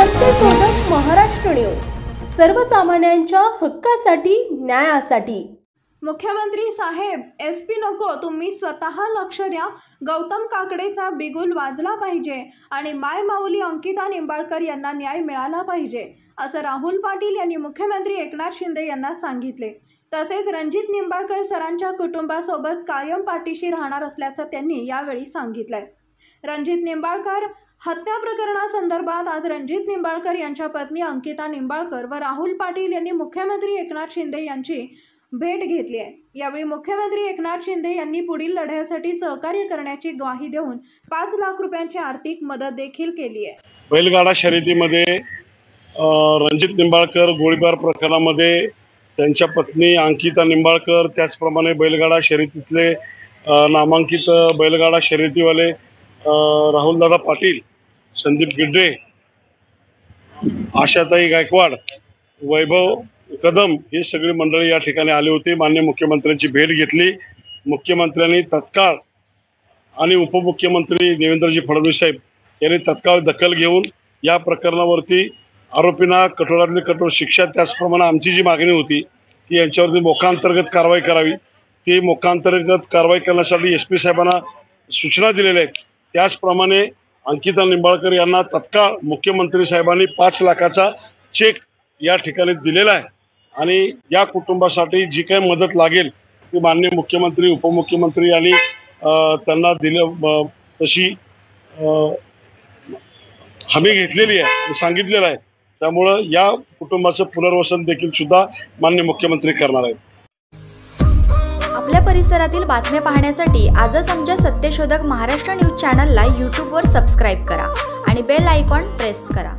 सत्यशोधक महाराष्ट्र न्यूज, सर्वसामान्यांच्या हक्कासाठी, न्यायासाठी। मुख्यमंत्री साहेब, एसपी नको, तुम्ही स्वतः लक्ष द्या। गौतम काकडेचा बिगुल वाजला पाहिजे आणि मायमाऊली अंकिता निंबाळकर यांना न्याय मिळाला पाहिजे, असं राहुल पाटील यांनी मुख्यमंत्री एकनाथ शिंदे यांना सांगितले। तसेच रणजित निंबाळकर सरांच्या कुटुंबासोबत कायम पाठीशी राहणार असल्याचं त्यांनी यावेळी सांगितलंय। रणजित निंबाळकर हत्या प्रकरणासंदर्भात आज रणजित निंबाळकर यांच्या पत्नी अंकिता निंबाळकर व राहुल पाटील यांनी मुख्यमंत्री एकनाथ शिंदे यांची भेट घेतली आहे। यावेळी मुख्यमंत्री एकनाथ शिंदे यांनी पुढील लढ्यासाठी सहकार्य करण्याची ग्वाही देऊन 5 लाख रुपयांची आर्थिक मदत देखील केली आहे। बैलगाडा शर्यतीमध्ये रणजित निंबाळकर गोळीबार प्रकरणामध्ये त्यांच्या पत्नी अंकिता निंबाळकर, त्याचप्रमाणे बैलगाडा शर्यतीतले नामांकित बैलगाडा शर्यतीवाले राहुलदादा पाटील, संदीप गिड्डे, आशाताई गायकवाड, वैभव कदम ही सगळी मंडळी या ठिकाणी आली होती। माननीय मुख्यमंत्र्यांची भेट घेतली। मुख्यमंत्र्यांनी तत्काळ आणि उपमुख्यमंत्री देवेंद्रजी फडणवीस साहेब यांनी तत्काळ दखल घेऊन या प्रकरणावरती आरोपींना कठोरातली कठोर शिक्षा, त्याचप्रमाणे आमची जी मागणी होती की यांच्यावरती मोक्कांतर्गत कारवाई करावी, ती मोक्कांतर्गत कारवाई करण्यासाठी एसपी साहेबांना सूचना दिलेल्या आहेत। त्याचप्रमाणे अंकिता निंबाळकर यांना तत्काळ मुख्यमंत्री साहेबांनी 5 लाखाचा चेक या ठिकाणी दिलेला आहे आणि या कुटुंबासाठी जी काही मदत लागेल ती माननीय मुख्यमंत्री, उपमुख्यमंत्री यांनी त्यांना तशी हमी घेतलेली आहे, सांगितलेलं आहे। त्यामुळं या कुटुंबाचं पुनर्वसन देखील सुद्धा माननीय मुख्यमंत्री करणार आहेत। आपल्या परिसरातील बातम्या पाहण्यासाठी आजच आमच्या सत्यशोधक महाराष्ट्र न्यूज चॅनलला यूट्यूबवर सबस्क्राईब करा आणि बेल आयकॉन प्रेस करा।